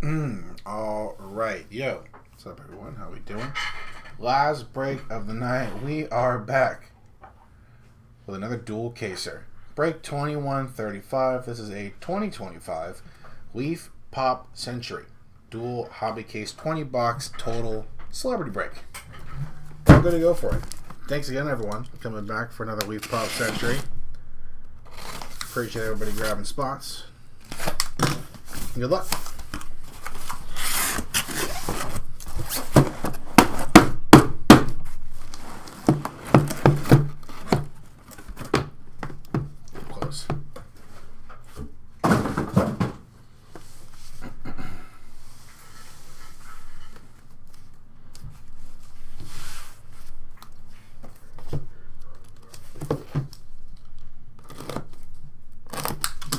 All right, yo, what's up, everyone? How we doing? Last break of the night. We are back with another dual caser. Break 2135. This is a 2025 Leaf Pop Century dual hobby case, 20 box total celebrity break. I'm good to go for it. Thanks again, everyone, for coming back for another Leaf Pop Century. Appreciate everybody grabbing spots. Good luck. Close.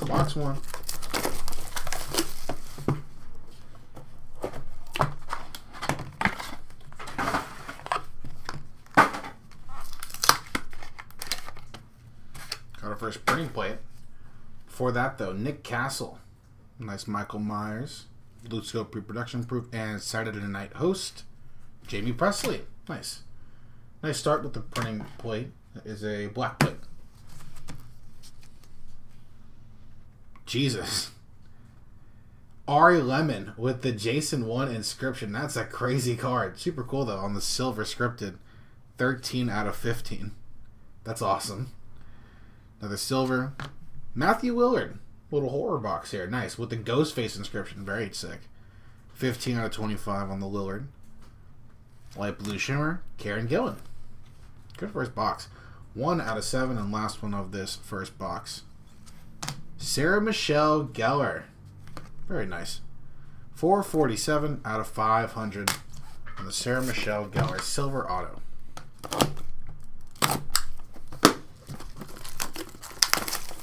Box one. Got our first printing plate. Before that, though, Nick Castle. Nice Michael Myers. Blue Scope pre-production proof. And Saturday Night host, Jamie Presley. Nice. Nice start with the printing plate. That is a black plate. Jesus. Ari Lemon with the Jason 1 inscription. That's a crazy card. Super cool, though, on the silver scripted. 13 out of 15. That's awesome. Another silver. Matthew Willard. Little horror box here. Nice. With the Ghostface inscription. Very sick. 15 out of 25 on the Lillard. Light blue shimmer. Karen Gillan. Good first box. 1 out of 7 and last one of this first box. Sarah Michelle Gellar. Very nice. 447 out of 500 on the Sarah Michelle Gellar silver auto.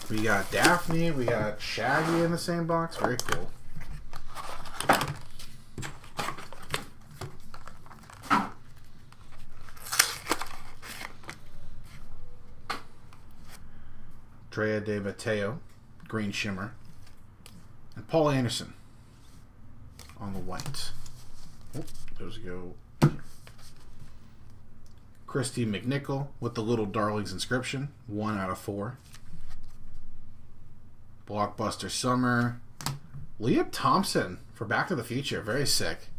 We got Daphne. We got Shaggy in the same box. Very cool. Drea de Matteo. Green shimmer. And Paul Anderson on the white. Oh, those go. Christy McNichol with the Little Darlings inscription. 1 out of 4. Blockbuster Summer. Leah Thompson for Back to the Future. Very sick.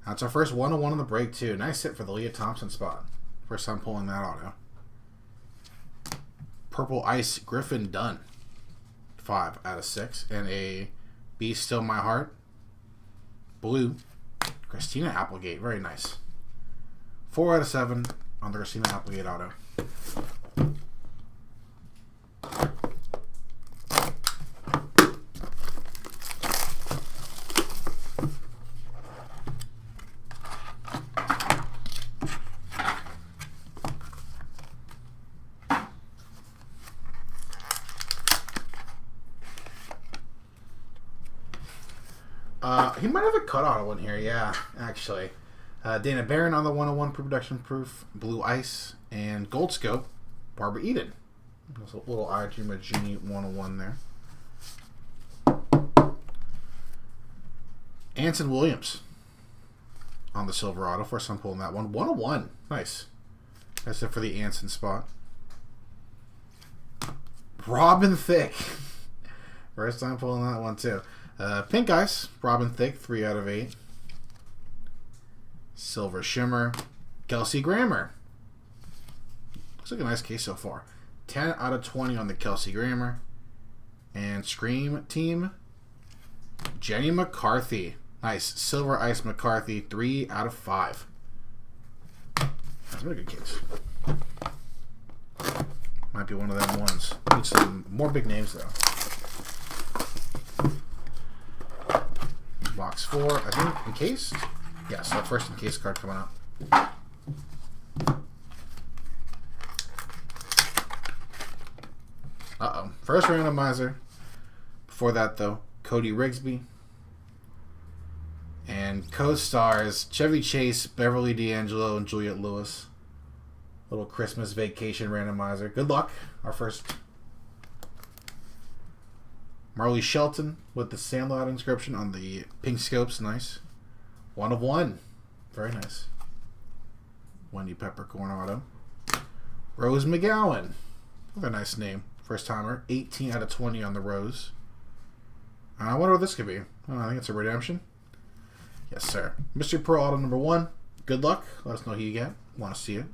That's our first 1-1 on the break, too. Nice hit for the Leah Thompson spot. First time pulling that auto. Purple Ice Griffin Dunn. 5 out of 6. And a Be Still My Heart. Blue. Christina Applegate. Very nice. 4 out of 7 on the Christina Applegate auto. He might have a cut auto one here, yeah, actually. Dana Barron on the 101 pre-production proof, Blue Ice, and Gold Scope, Barbara Eden. There's a little IG Magini 101 there. Anson Williams on the silver auto. First time pulling that one. 101. Nice. That's it for the Anson spot. Robin Thicke. First time pulling that one, too. Pink Ice, Robin Thicke, 3 out of 8. Silver Shimmer, Kelsey Grammer. Looks like a nice case so far. 10 out of 20 on the Kelsey Grammer. And Scream Team, Jenny McCarthy. Nice. Silver Ice McCarthy, 3 out of 5. That's been a good case. Might be one of them ones. Need some more big names, though. Box 4, I think, encased? Yes, our first encased card coming up. Uh-oh. First randomizer. Before that, though, Cody Rigsby. And co-stars Chevy Chase, Beverly D'Angelo, and Juliette Lewis. Little Christmas vacation randomizer. Good luck. Our first Marley Shelton with the Sandlot inscription on the pink scopes. Nice. 1 of 1. Very nice. Wendy Peppercorn auto. Rose McGowan. Another nice name. First timer. 18 out of 20 on the Rose. I wonder what this could be. Oh, I think it's a redemption. Yes, sir. Mystery Pearl auto number 1. Good luck. Let us know who you get. Want to see it.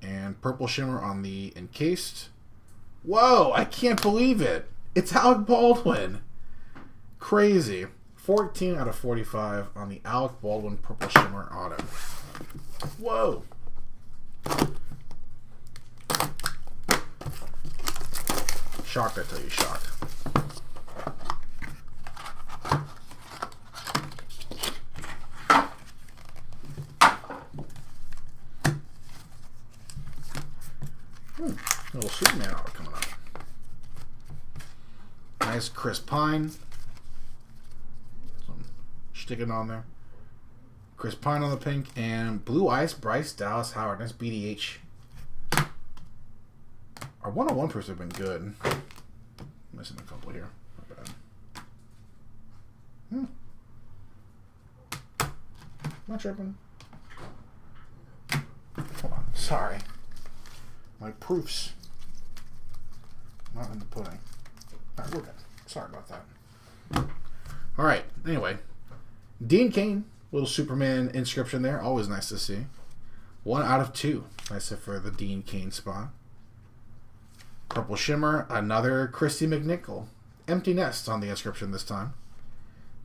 And Purple Shimmer on the encased. Whoa! I can't believe it. It's Alec Baldwin. Crazy. 14 out of 45 on the Alec Baldwin Purple Shimmer auto. Whoa! Shocked, I tell you, shocked. Little Superman auto coming up. Nice Chris Pine. Some sticking on there. Chris Pine on the pink. And Blue Ice Bryce Dallas Howard. Nice BDH. Our 101 proofs have been good. Missing a couple here. Not bad. Not tripping. Hold on. Sorry. My proofs. Not in the pudding. Alright, we're good. Sorry about that. Alright, anyway. Dean Cain. Little Superman inscription there. Always nice to see. 1 out of 2. Nice for the Dean Cain spot. Purple Shimmer. Another Christy McNichol. Empty Nest on the inscription this time.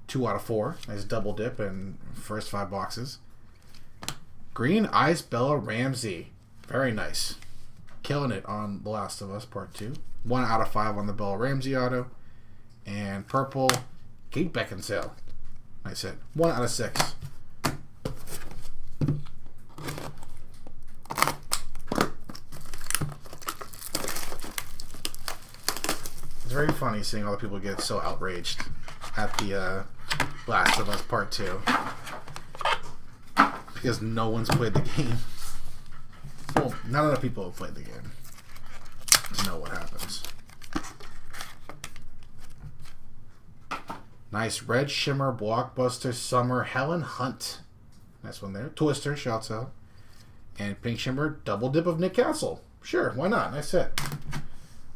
2 out of 4. Nice double dip in first 5 boxes. Green Ice Bella Ramsey. Very nice. Killing it on The Last of Us Part 2. 1 out of 5 on the Bella Ramsey auto. And purple, Kate Beckinsale. Nice hit. 1 out of 6. It's very funny seeing all the people get so outraged at the Last of Us Part 2. Because no one's played the game. Well, not enough people have played the game to know what happens. Nice Red Shimmer Blockbuster Summer Helen Hunt. Nice one there. Twister, shouts out. And Pink Shimmer Double Dip of Nick Castle. Sure, why not? Nice hit.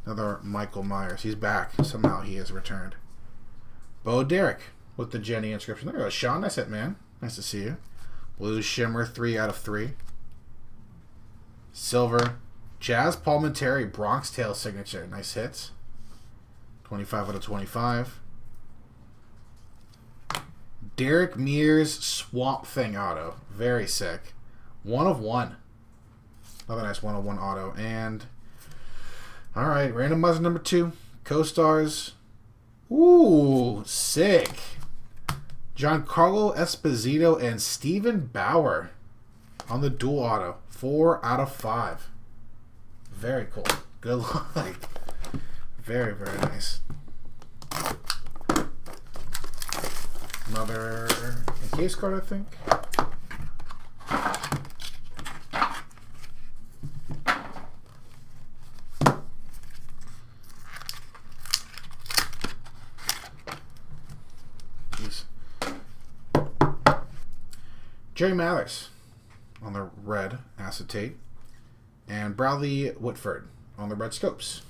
Another Michael Myers. He's back. Somehow he has returned. Bo Derek with the Jenny inscription. There you go, Sean. Nice hit, man. Nice to see you. Blue Shimmer 3 out of 3. Silver. Jazz Palmentary Bronx Tale signature. Nice hits. 25 out of 25. Derek Mears Swamp Thing auto. Very sick. 1 of 1. Another nice 1 of 1 auto. And, alright, randomizer number 2. Co-stars. Ooh, sick. Giancarlo Esposito and Steven Bauer on the dual auto. 4 out of 5. Very cool. Good luck. Very, very nice. Another encased card, I think. Jeez. Jerry Mathers on the red acetate. And Bradley Whitford on the red scopes.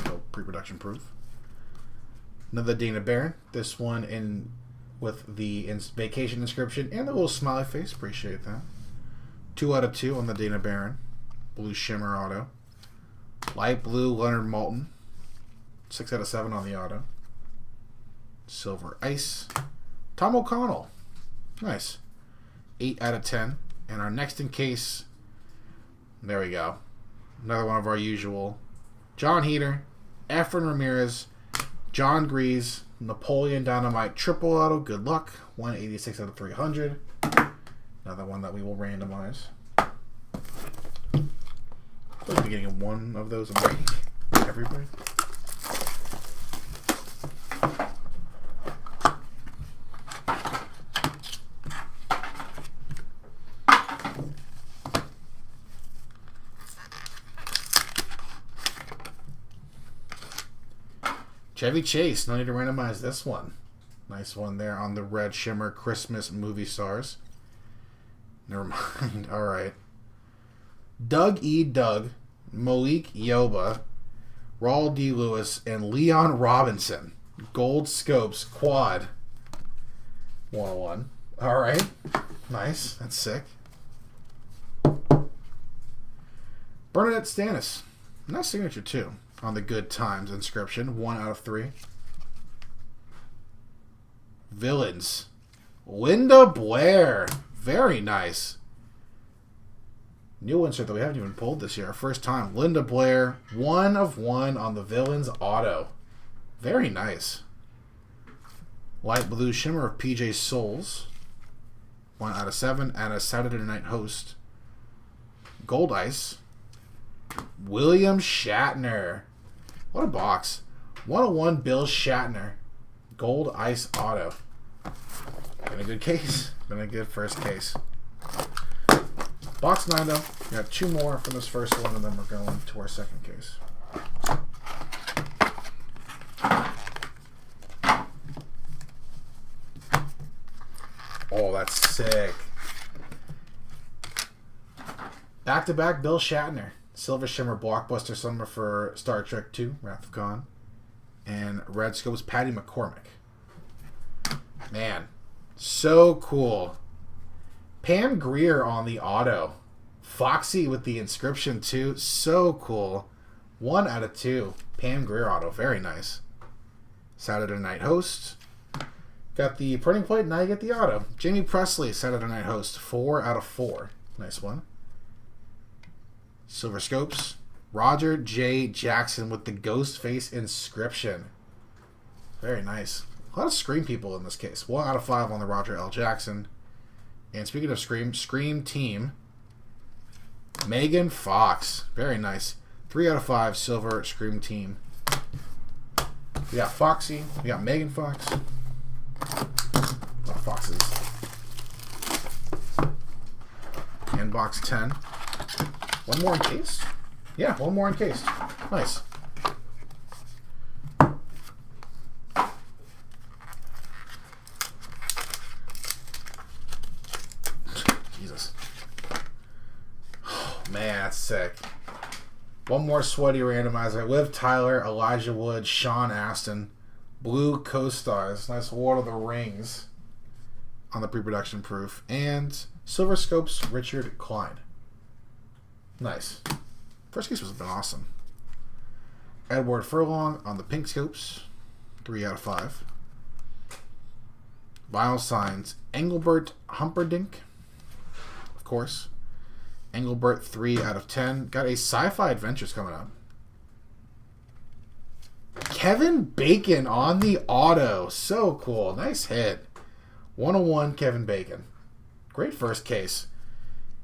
So pre-production proof. Another Dana Barron. This one in with the vacation inscription and the little smiley face. Appreciate that. 2 out of 2 on the Dana Barron. Blue Shimmer auto. Light blue Leonard Malton. 6 out of 7 on the auto. Silver Ice. Tom O'Connell. Nice. 8 out of 10. And our next in case. There we go. Another one of our usual. John Heater. Efren Ramirez. John Grease. Napoleon Dynamite triple auto. Good luck. 186 out of 300. Another one that we will randomize. We'll be getting one of those a week. Everybody. Chevy Chase. No need to randomize this one. Nice one there on the Red Shimmer Christmas movie stars. Never mind. All right. Doug E. Doug, Malik Yoba, Raul D. Lewis, and Leon Robinson. Gold Scopes Quad. 101. All right. Nice. That's sick. Bernadette Stannis. Nice signature, too, on the Good Times inscription. 1 out of 3. Villains. Linda Blair. Very nice. New insert that we haven't even pulled this year. First time. Linda Blair. 1 of 1 on the Villains auto. Very nice. Light Blue Shimmer of PJ Souls. 1 out of 7. And a Saturday Night Host. Gold Ice. William Shatner. What a box. 101 Bill Shatner. Gold Ice Auto. Been a good case. Been a good first case. Box 9 though. We got 2 more from this first one and then we're going to our second case. Oh, that's sick. Back-to-back Bill Shatner. Silver Shimmer Blockbuster Summer for Star Trek II, Wrath of Khan. And Red Scopes Patty McCormick. Man, so cool. Pam Grier on the auto. Foxy with the inscription too. So cool. 1 out of 2. Pam Grier auto. Very nice. Saturday Night Host. Got the printing plate. Now you get the auto. Jamie Presley, Saturday Night Host. 4 out of 4. Nice one. Silver Scopes. Roger J. Jackson with the Ghostface inscription. Very nice. A lot of Scream people in this case. 1 out of 5 on the Roger L. Jackson. And speaking of Scream Team. Megan Fox. Very nice. 3 out of 5 Silver Scream Team. We got Foxy. We got Megan Fox. A lot of foxes. And box 10. 1 more in case? Yeah, 1 more in case. Nice. Jesus. Oh, man, that's sick. 1 more sweaty randomizer. Liv Tyler, Elijah Wood, Sean Astin. Blue Co-Stars. Nice Lord of the Rings on the pre-production proof. And Silver Scopes, Richard Klein. Nice. First case has been awesome. Edward Furlong on the pink scopes. 3 out of 5. Vinyl signs. Engelbert Humperdinck. Of course. Engelbert 3 out of 10. Got a Sci-Fi Adventures coming up. Kevin Bacon on the auto. So cool. Nice hit. 101 Kevin Bacon. Great first case.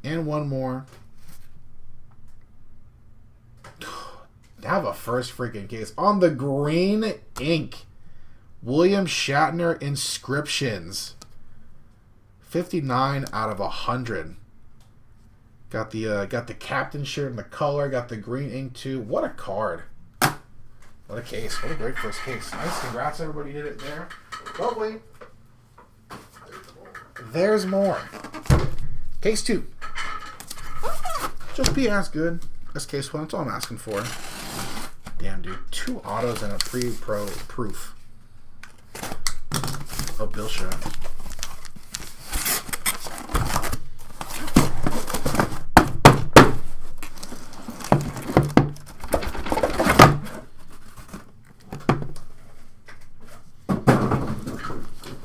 And 1 more. Have a first freaking case on the green ink. William Shatner inscriptions. 59 out of 100. Got the captain shirt and the color. Got the green ink too. What a card. What a case. What a great first case. Nice. Congrats everybody who did it there. But wait. There's more. Case 2. Just be as good as case 1. That's all I'm asking for. Damn, dude. 2 autos and a pre-pro proof. Oh, Bill Shot.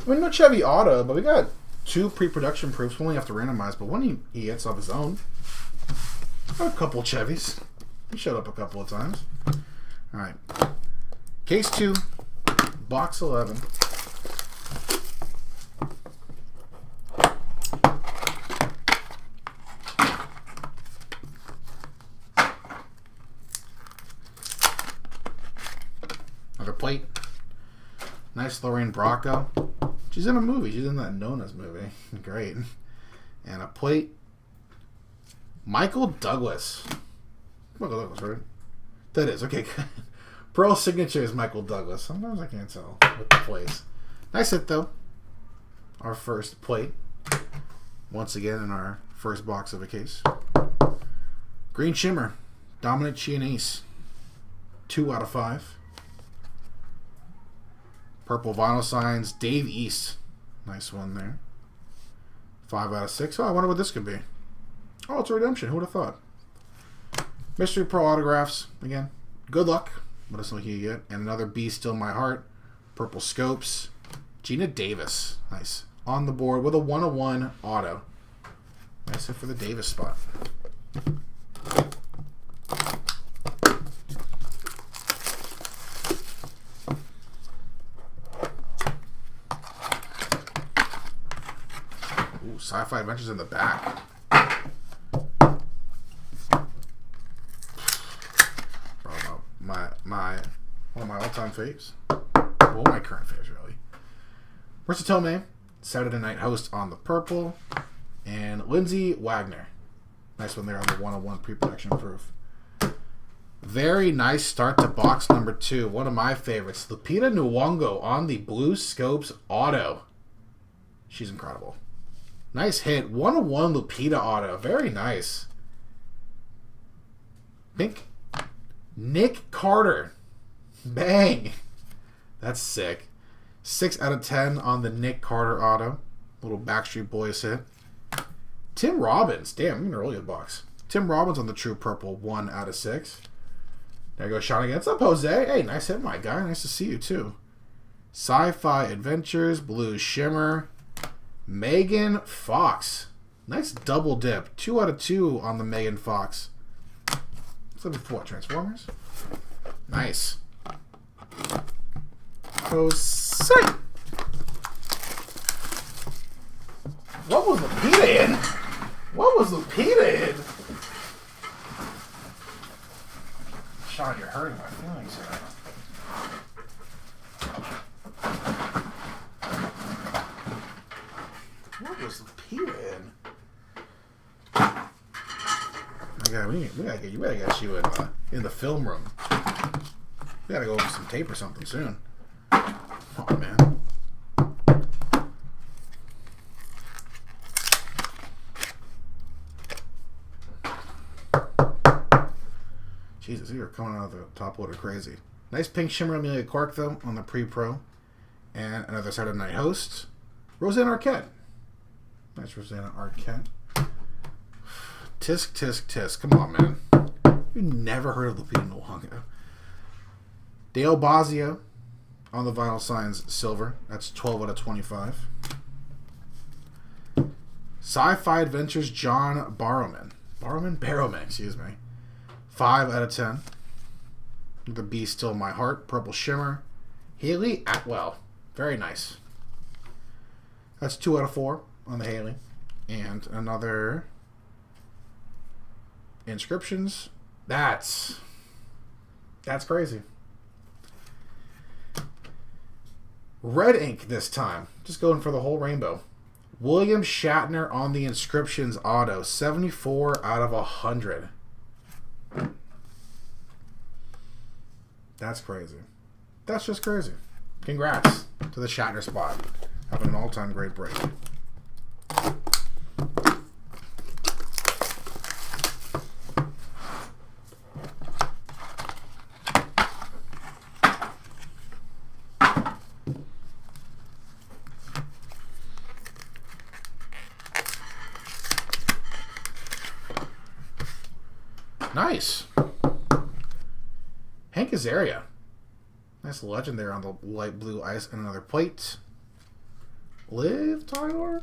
I mean, no Chevy auto, but we got 2 pre-production proofs. We only have to randomize, but one he hits off his own. A couple Chevys. He showed up a couple of times. Alright. Case 2. Box 11. Another plate. Nice Lorraine Bracco. She's in a movie. She's in that Nona's movie. Great. And a plate. Michael Douglas. Michael Douglas, right? That is. Okay, good. Pearl signature is Michael Douglas. Sometimes I can't tell with the plays. Nice hit, though. Our first plate. Once again in our first box of a case. Green Shimmer. Dominic Chianese. 2 out of 5. Purple Vinyl Signs. Dave East. Nice one there. 5 out of 6. Oh, I wonder what this could be. Oh, it's a redemption. Who would have thought? Mystery Pro autographs. Again, good luck. Let us know who you get. And another Be Still My Heart. Purple Scopes. Gina Davis. Nice. On the board with a 1/1 auto. Nice hit for the Davis spot. Ooh, Sci-Fi Adventures in the back. One of my all-time faves. Well, my current faves, really. Marisa Tomei, Saturday Night Host on the purple. And Lindsay Wagner. Nice one there on the 1/1 pre-production proof. Very nice start to box number 2. One of my favorites. Lupita Nyong'o on the Blue Scopes auto. She's incredible. Nice hit. 1/1 Lupita auto. Very nice. Pink. Nick Carter. Bang. That's sick. 6 out of 10 on the Nick Carter auto. Little Backstreet Boys hit. Tim Robbins. Damn, I'm in a really good box. Tim Robbins on the True Purple. 1 out of 6. There goes Sean again. What's up, Jose? Hey, nice hit, my guy. Nice to see you, too. Sci-Fi Adventures. Blue Shimmer. Megan Fox. Nice double dip. 2 out of 2 on the Megan Fox. What's that before? Transformers? Nice. Jose. What was Lupita in? What was Lupita in? Sean, you're hurting my feelings here. What was Lupita in? Okay, we gotta get you in the film room. We gotta go over some tape or something soon. Oh man. Jesus, you are coming out of the top loader crazy. Nice pink shimmer Amelia Clark though on the pre-pro, and another Saturday Night Host. Rosanna Arquette. Nice Rosanna Arquette. Tisk, tisk, tisk. Come on, man. You never heard of Lupita Nyong'o. Dale Bozzio on the Vinyl Signs silver. That's 12 out of 25. Sci-Fi Adventures John Barrowman. Barrowman, excuse me. 5 out of 10. The Be Still My Heart. Purple Shimmer. Haley Atwell. Very nice. That's 2 out of 4 on the Haley. And another Inscriptions. That's crazy. Red ink this time. Just going for the whole rainbow. William Shatner on the Inscriptions auto. 74 out of 100. That's crazy. That's just crazy. Congrats to the Shatner spot. Having an all-time great break. Nice. Hank Azaria. Nice legend there on the light blue ice and another plate. Liv Tyler.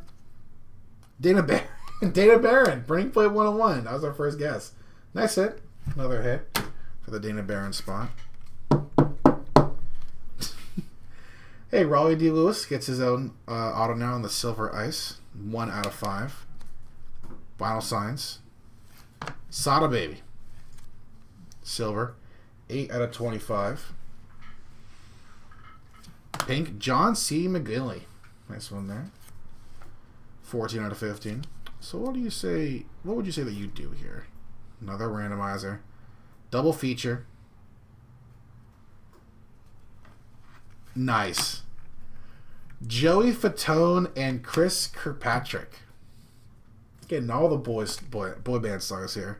Dana Barron. Burning Plate 101. That was our first guess. Nice hit. Another hit for the Dana Barron spot. Hey, Raleigh D. Lewis gets his own auto now on the silver ice. 1 out of 5. Vinyl Signs. Sada Baby. Silver. 8 out of 25. Pink. John C. McGinley. Nice one there. 14 out of 15. So what do you say? What would you say that you do here? Another randomizer. Double feature. Nice. Joey Fatone and Chris Kirkpatrick. Getting all the boy band stars here.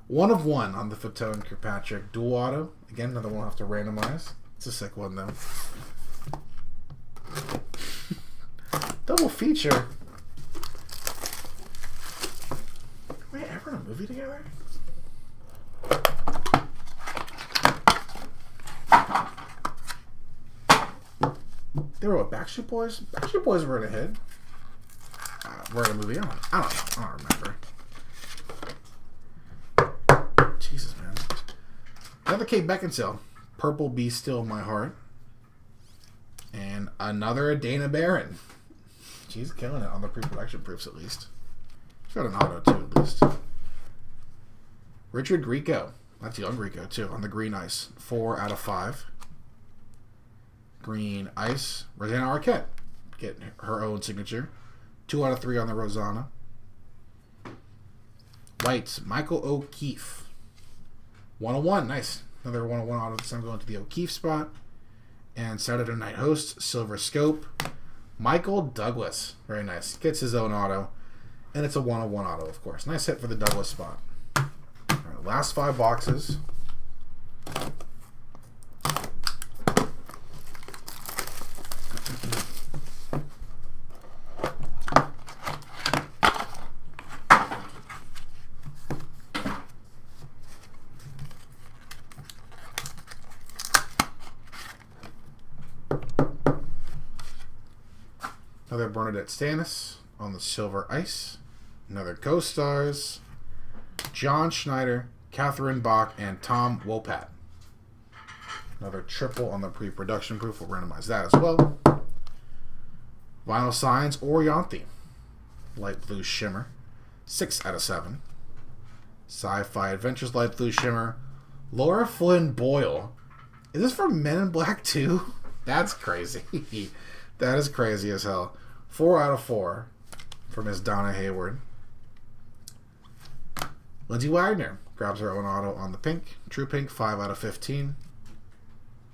1 of 1 on the Fatone Kirkpatrick dual auto. Again, another one we'll have to randomize. It's a sick one though. Double feature. Were we ever in a movie together? They were what, Backstreet Boys? Backstreet Boys were in a hit. We're in a movie. I don't know. I don't remember. Jesus, man. Another Kate Beckinsale. Purple Be Still My Heart. And another Dana Barron. She's killing it on the pre-production proofs, at least. She's got an auto, too, at least. Richard Grieco. That's young Grieco, too, on the green ice. 4 out of 5. Green ice. Rosanna Arquette. Getting her own signature. 2 out of 3 on the Rosanna. White. Michael O'Keefe. 101. Nice. Another 101 auto. This time going to the O'Keefe spot. And Saturday Night Host. Silver Scope. Michael Douglas. Very nice. Gets his own auto. And it's a 101 auto, of course. Nice hit for the Douglas spot. All right, last 5 boxes. Another Bernadette Stanis on the silver ice. Another Ghost Stars. John Schneider, Catherine Bach, and Tom Wopat. Another triple on the pre-production proof. We'll randomize that as well. Vinyl Signs, Orianthi. Light Blue Shimmer. 6 out of 7. Sci-Fi Adventures, Light Blue Shimmer. Laura Flynn Boyle. Is this from Men in Black 2? That's crazy. That is crazy as hell. 4 out of 4 for Miss Donna Hayward. Lindsay Wagner grabs her own auto on the pink. True Pink, 5 out of 15.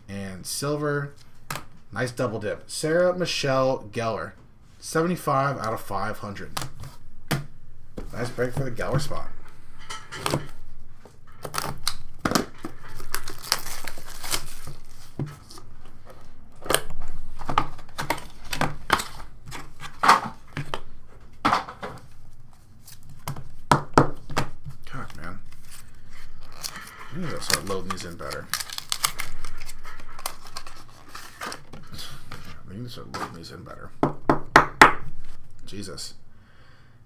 And silver, nice double dip. Sarah Michelle Gellar, 75 out of 500. Nice break for the Gellar spot. I need to start loading these in better. Jesus.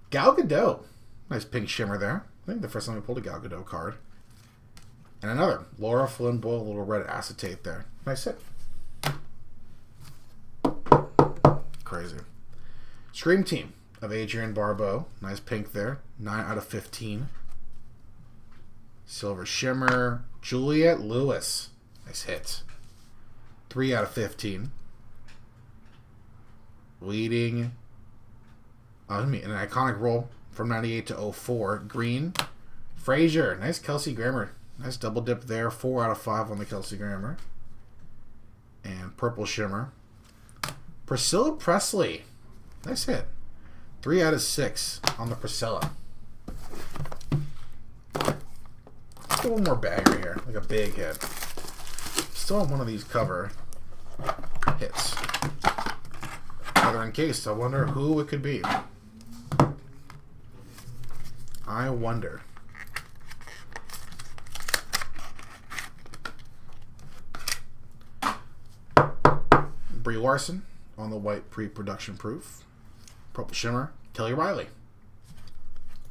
Gal Gadot. Nice pink shimmer there. I think the first time we pulled a Gal Gadot card. And another. Laura Flynn Boyle, a little red acetate there. Nice hit. Crazy. Scream Team of Adrienne Barbeau. Nice pink there. 9 out of 15. Silver Shimmer. Juliette Lewis. Nice hit. 3 out of 15. Leading. An iconic roll from 98 to 04. Green. Frazier. Nice Kelsey Grammer. Nice double dip there. 4 out of 5 on the Kelsey Grammer. And Purple Shimmer. Priscilla Presley. Nice hit. 3 out of 6 on the Priscilla. Let's get one more bagger here. Like a big hit. Still on one of these cover hits. Another encased. I wonder who it could be. I wonder. Brie Larson on the white pre-production proof. Purple Shimmer. Kelly Riley.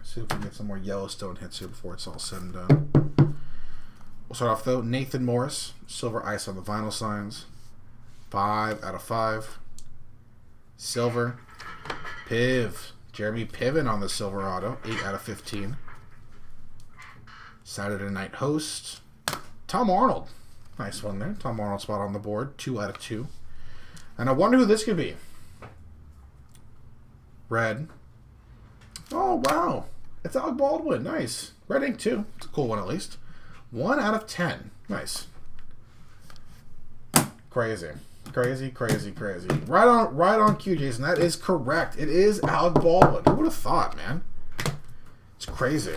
See if we can get some more Yellowstone hits here before it's all said and done. We'll start off though. Nathan Morris. Silver ice on the vinyl signs. 5 out of 5. Silver. Piv. Jeremy Piven on the silver auto. 8 out of 15. Saturday Night Host. Tom Arnold. Nice one there. Tom Arnold spot on the board. 2 out of 2. And I wonder who this could be. Red. Oh, wow. It's Alec Baldwin. Nice. Red ink, too. It's a cool one, at least. 1 out of 10. Nice. Crazy. Crazy, crazy, crazy. Right on cue, Jason. That is correct. It is Alec Baldwin. Who would have thought, man? It's crazy.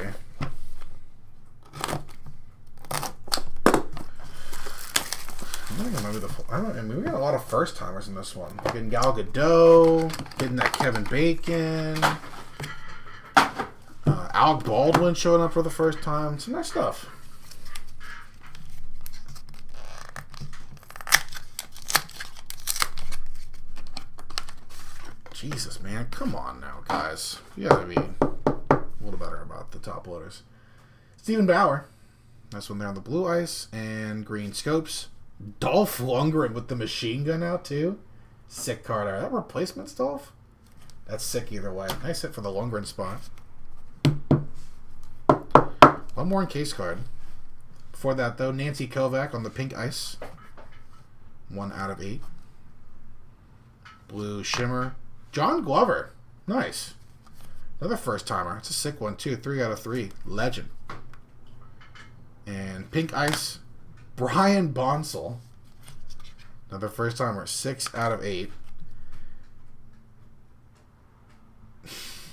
I mean, we got a lot of first timers in this one. Getting Gal Gadot, getting that Kevin Bacon, Alec Baldwin showing up for the first time. Some nice stuff. Jesus, man. Come on now, guys. You gotta be a little better about the top loaders. Stephen Bauer. Nice one there on the blue ice. And green scopes. Dolph Lundgren with the machine gun out, too. Sick card. Are that replacements, Dolph? That's sick either way. Nice hit for the Lundgren spot. One more in case card. Before that, though, Nancy Kovac on the pink ice. 1 out of 8. Blue shimmer. John Glover. Nice. Another first timer. It's a sick one, too. 3 out of 3. Legend. And pink ice. Brian Bonsall. Another first timer. 6 out of 8.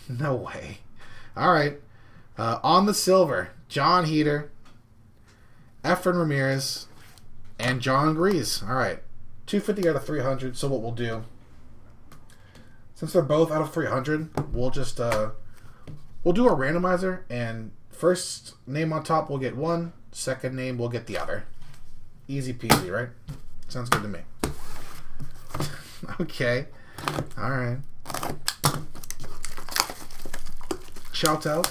No way. All right. On the silver, John Heater, Efren Ramirez, and John Grease. All right. 250 out of 300. So what we'll do, since they're both out of 300, we'll just we'll do a randomizer, and first name on top will get one, second name will get the other. Easy peasy, right? Sounds good to me. Okay. All right. Shout out.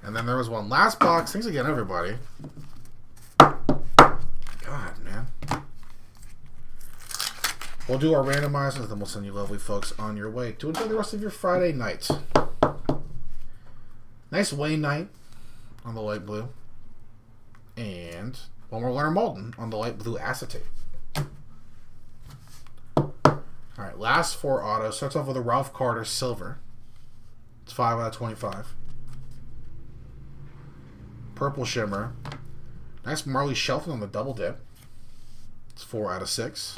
And then there was one last box. Thanks again, everybody. God, man. We'll do our randomizers, then we'll send you lovely folks on your way to enjoy the rest of your Friday night. Nice Wayne night on the light blue. And one more Leonard Malton on the light blue acetate. Alright, last 4 autos. Starts off with a Ralph Carter silver. It's 5 out of 25. Purple shimmer. Nice Marley Shelton on the double dip. It's 4 out of 6.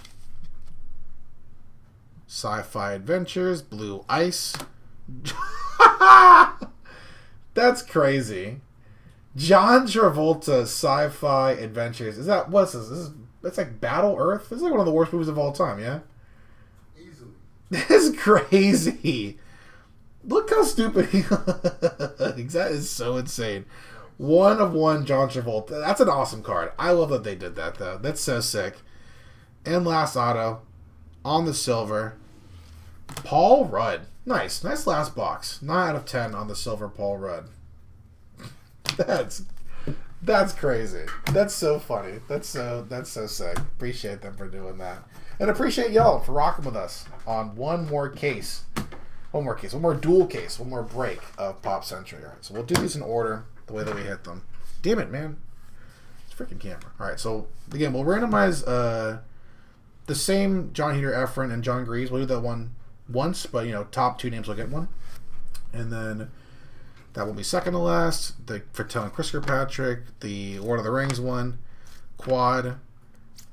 Sci-Fi Adventures, blue ice. That's crazy. John Travolta, Sci-Fi Adventures. Is that, what's this? That's like Battle Earth? This is like one of the worst movies of all time, yeah? Easily. This is crazy. Look how stupid he looks. That is so insane. 1 of 1 John Travolta. That's an awesome card. I love that they did that, though. That's so sick. And last auto, on the silver, Paul Rudd. Nice. Nice last box. 9 out of 10 on the silver Paul Rudd. That's crazy. That's so funny. That's so sick. Appreciate them for doing that. And appreciate y'all for rocking with us on one more case. One more dual case. One more break of Pop Century. Alright, so we'll do these in order, the way that we hit them. Damn it, man. It's freaking camera. Alright, so again, we'll randomize the same John Heater, Efren, and John Grease. We'll do that one once, but top 2 names will get one. And then that will be second to last. The Fertel and Chris Kirkpatrick, the Lord of the Rings one, Quad,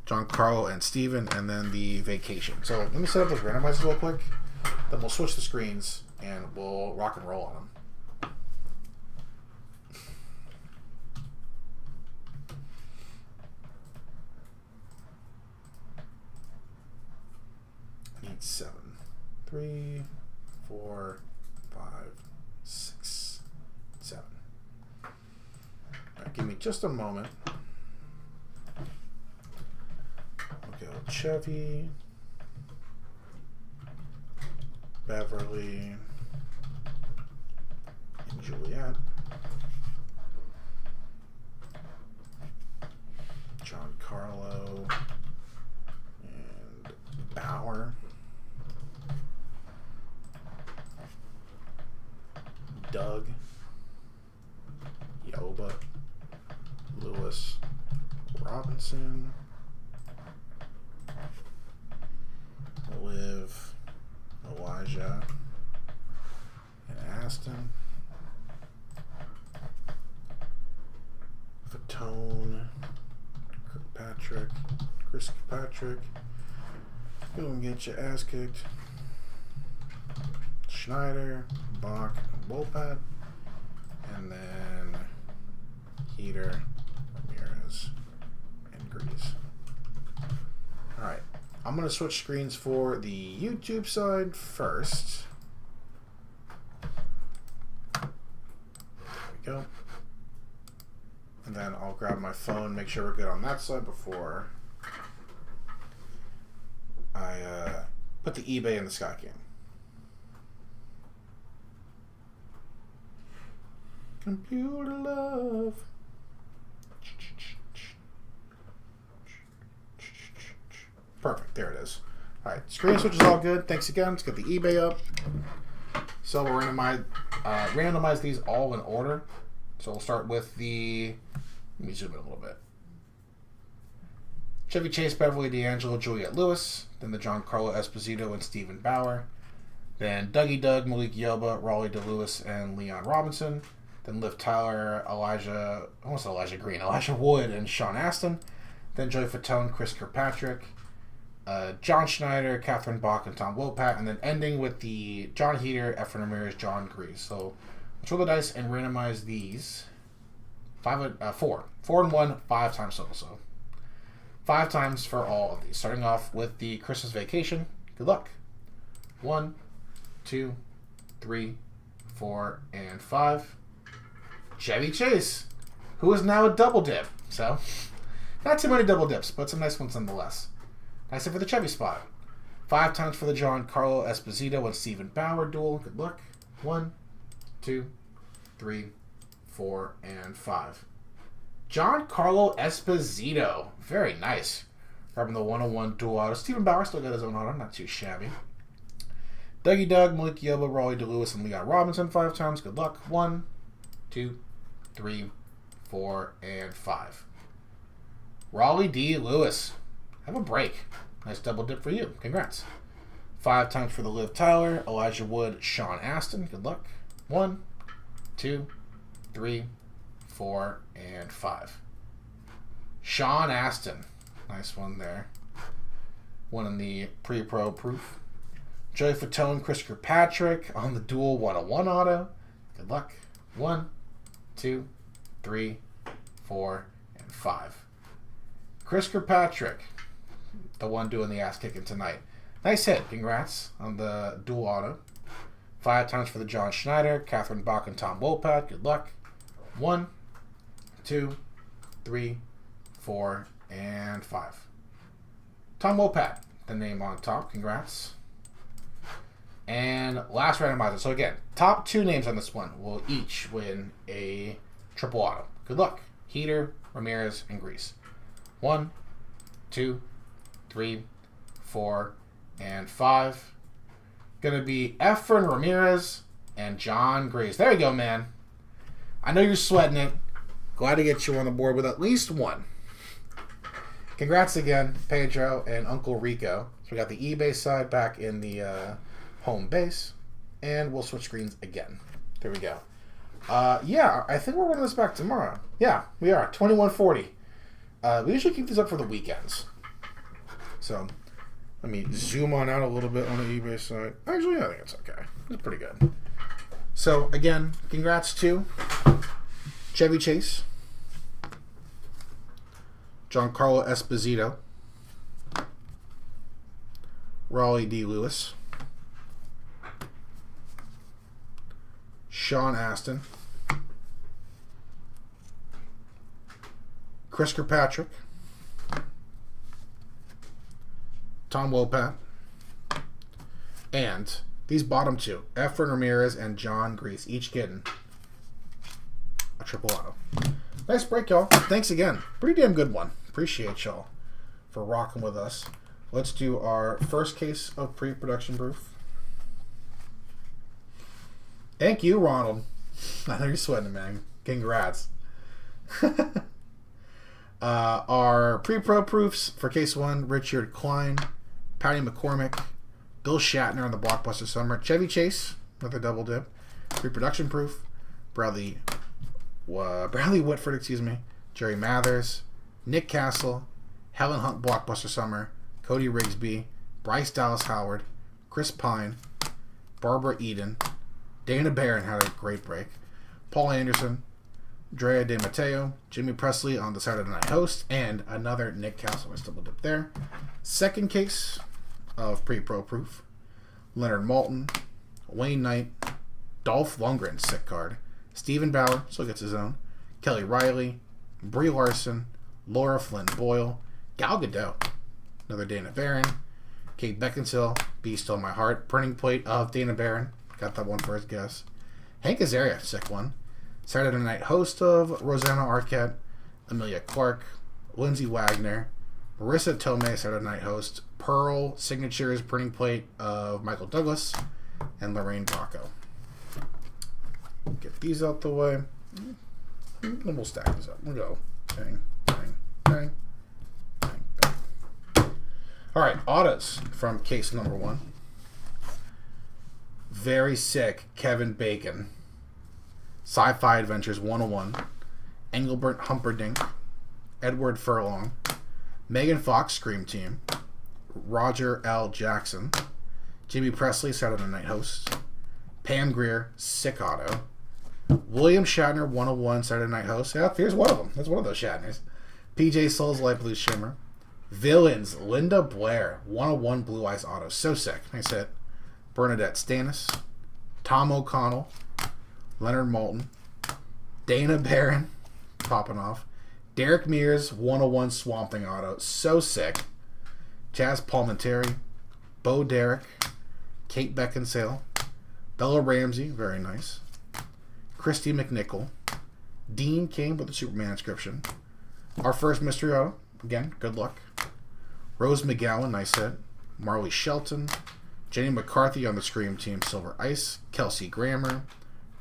Giancarlo and Steven, and then the Vacation. So let me set up those randomizers real quick. Then we'll switch the screens and we'll rock and roll on them. I need 7. 3, 4, 5, 6, 7. All right, give me just a moment. Okay, Chevy, Beverly, and Juliet. Giancarlo and Bauer. Doug, Yoba, Lewis, Robinson, Liv, Elijah, and Aston, Fatone, Kirkpatrick. Go and get your ass kicked. Schneider, Bach, Wopat, and then Heater, Ramirez, and Grease. Alright, I'm going to switch screens for the YouTube side first. There we go. And then I'll grab my phone, make sure we're good on that side before I put the eBay in the Scott game. Computer love. Perfect. There it is. All right. Screen switch is all good. Thanks again. Let's get the eBay up. So we'll randomize these all in order. So we'll start with the. Let me zoom in a little bit. Chevy Chase, Beverly D'Angelo, Juliette Lewis. Then the Giancarlo Esposito and Stephen Bauer. Then Dougie Doug, Malik Yoba, Raleigh DeLewis, and Leon Robinson. Then Liv Tyler, Elijah Green, Elijah Wood, and Sean Astin. Then Joey Fatone, Chris Kirkpatrick, John Schneider, Catherine Bach, and Tom Wopat. And then ending with the John Heater, Efren Ramirez, John Grease. So let's roll the dice and randomize these. 4 and 1, 5 times total. So 5 times for all of these. Starting off with the Christmas Vacation. Good luck. 1, 2, 3, 4, and 5. Chevy Chase, who is now a double dip. So, not too many double dips, but some nice ones nonetheless. Nice for the Chevy spot. 5 times for the Giancarlo Esposito and Stephen Bauer duel. Good luck. 1, 2, 3, 4, and 5. Giancarlo Esposito. Very nice. Grabbing the 101 dual auto. Stephen Bauer still got his own auto. Not too shabby. Dougie Doug, Malik Yoba, Raleigh DeLewis, and Leon Robinson 5 times. Good luck. 1, 2, 3, 4, and 5. Raleigh D. Lewis. Have a break. Nice double dip for you. Congrats. 5 times for the Liv Tyler, Elijah Wood, Sean Astin. Good luck. 1, 2, 3, 4, and 5. Sean Astin. Nice one there. One in the pre-pro proof. Joey Fatone, Chris Kirkpatrick on the dual 101 auto. Good luck. 1, 2, 3, 4, and 5. Chris Kirkpatrick, the one doing the ass kicking tonight. Nice hit. Congrats on the dual auto. 5 times for the John Schneider, Catherine Bach, and Tom Wopat. Good luck. 1, 2, 3, 4, and 5. Tom Wopat, the name on top. Congrats. And last randomizer. So again, top 2 names on this one will each win a triple auto. Good luck. Heater, Ramirez, and Grease. 1, 2, 3, 4, and 5. Gonna be Efren Ramirez and John Grease. There you go, man. I know you're sweating it. Glad to get you on the board with at least one. Congrats again, Pedro and Uncle Rico. So we got the eBay side back in the home base, and we'll switch screens again. There we go. Yeah, I think we're running this back tomorrow. Yeah, we are. 2140. We usually keep these up for the weekends. So, let me zoom on out a little bit on the eBay side. Actually, I think it's okay. It's pretty good. So, again, congrats to Chevy Chase, Giancarlo Esposito, Raleigh D. Lewis, Sean Astin, Chris Kirkpatrick, Tom Wopat, and these bottom 2, Efren Ramirez and John Grease, each getting a triple auto. Nice break, y'all. Thanks again. Pretty damn good one. Appreciate y'all for rocking with us. Let's do our first case of pre-production proof. Thank you, Ronald. I know you're sweating, man. Congrats. Our pre-pro proofs for case 1, Richard Klein, Patty McCormick, Bill Shatner on the Blockbuster Summer, Chevy Chase with a double dip, pre-production proof, Bradley Whitford, Jerry Mathers, Nick Castle, Helen Hunt Blockbuster Summer, Cody Rigsby, Bryce Dallas Howard, Chris Pine, Barbara Eden, Dana Barron had a great break, Paul Anderson, Drea De Matteo, Jimmy Presley on the Saturday Night Host, and another Nick Castle. I double dip there. Second case of pre-pro proof. Leonard Maltin, Wayne Knight, Dolph Lundgren, sick card, Stephen Bauer, still gets his own, Kelly Riley, Brie Larson, Laura Flynn Boyle, Gal Gadot, another Dana Barron, Kate Beckinsale, Beast on My Heart, printing plate of Dana Barron, got that one for his guess, Hank Azaria, sick one, Saturday Night Host of Rosanna Arquette, Amelia Clark, Lindsay Wagner, Marissa Tomei, Saturday Night Host, Pearl Signatures, printing plate of Michael Douglas, and Lorraine Bracco. Get these out the way. And we'll stack this up. We'll go. Bang, bang, bang, bang, bang. Alright, autos from case number 1. Very sick Kevin Bacon. Sci-Fi Adventures 101. Engelbert Humperdinck. Edward Furlong. Megan Fox, Scream Team. Roger L. Jackson. Jimmy Presley, Saturday Night Host. Pam Grier, sick auto. William Shatner, 101, Saturday Night Host. Yeah, here's one of them. That's one of those Shatners. PJ Souls, Light Blue Shimmer. Villains, Linda Blair, 101, Blue Eyes auto. So sick. Nice hit. Bernadette Stanis. Tom O'Connell. Leonard Maltin. Dana Barron, popping off. Derek Mears, 101, Swamp Thing auto. So sick. Chaz Palminteri. Bo Derek. Kate Beckinsale. Bella Ramsey, very nice. Christy McNichol. Dean King with the Superman inscription. Our first mystery auto. Again, good luck. Rose McGowan, nice hit. Marley Shelton. Jenny McCarthy on the Scream Team, Silver Ice. Kelsey Grammer.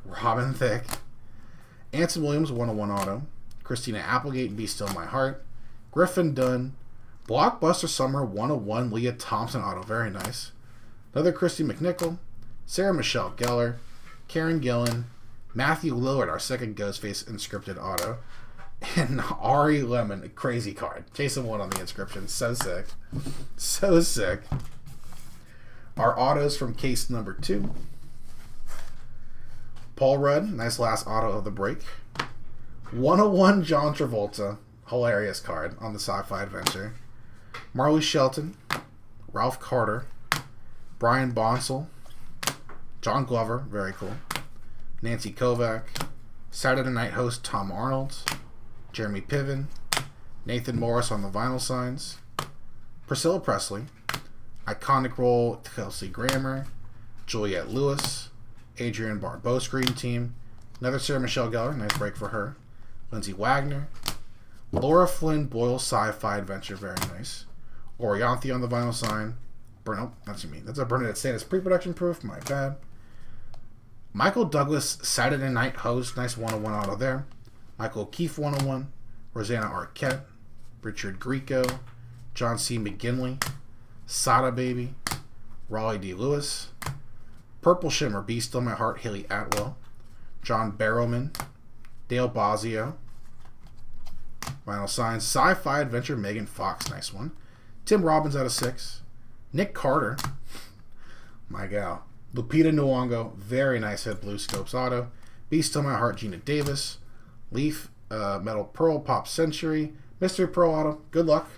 Robin Thicke. Anson Williams, 101 auto. Christina Applegate, Be Still My Heart. Griffin Dunn. Blockbuster Summer, 101, Leah Thompson auto. Very nice. Another Christy McNichol. Sarah Michelle Gellar. Karen Gillan. Matthew Lillard, our second Ghostface inscripted auto. And Ari Lemon, crazy card. Jason 1 on the inscription. So sick. So sick. Our autos from case number 2. Paul Rudd, nice last auto of the break. 101 John Travolta, hilarious card on the Sci-Fi Adventure. Marley Shelton, Ralph Carter, Brian Bonsall, John Glover, very cool. Nancy Kovac, Saturday Night Host Tom Arnold, Jeremy Piven, Nathan Morris on the vinyl signs, Priscilla Presley, iconic role Kelsey Grammer, Juliette Lewis, Adrienne Barbeau Scream Team, another Sarah Michelle Gellar, nice break for her, Lindsay Wagner, Laura Flynn Boyle Sci-Fi Adventure, very nice, Orianthe on the vinyl sign, nope, that's what you mean, that's a Bernadette Stanis pre-production proof, my bad. Michael Douglas, Saturday Night Host, nice 101 auto there. Michael O'Keefe 101, Rosanna Arquette, Richard Grieco, John C. McGinley, Sada Baby, Raleigh D. Lewis, Purple Shimmer, Be Still My Heart, Haley Atwell, John Barrowman, Dale Bosio, vinyl signs, Sci-Fi Adventure, Megan Fox, nice one. Tim Robbins out of 6, Nick Carter, my gal. Lupita Nyong'o, very nice hit, Blue Scopes auto. Be Still My Heart, Gina Davis. Leaf, Metal Pearl, Pop Century. Mystery Pearl auto, good luck.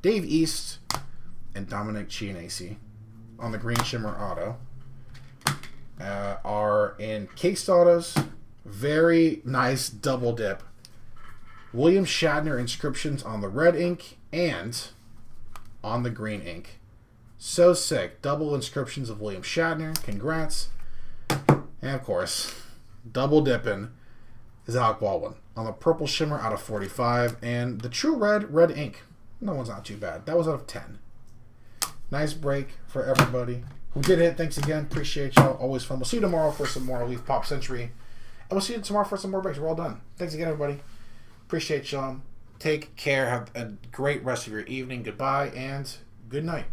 Dave East and Dominic Chianese on the Green Shimmer auto are in cased autos. Very nice double dip. William Shatner inscriptions on the red ink and on the green ink. So sick. Double inscriptions of William Shatner. Congrats. And of course, double dipping is Alec Baldwin on the Purple Shimmer out of 45. And the True Red ink. No one's not too bad. That was out of 10. Nice break for everybody who did it. Thanks again. Appreciate y'all. Always fun. We'll see you tomorrow for some more Leaf Pop Century. And we'll see you tomorrow for some more breaks. We're all done. Thanks again, everybody. Appreciate y'all. Take care. Have a great rest of your evening. Goodbye and good night.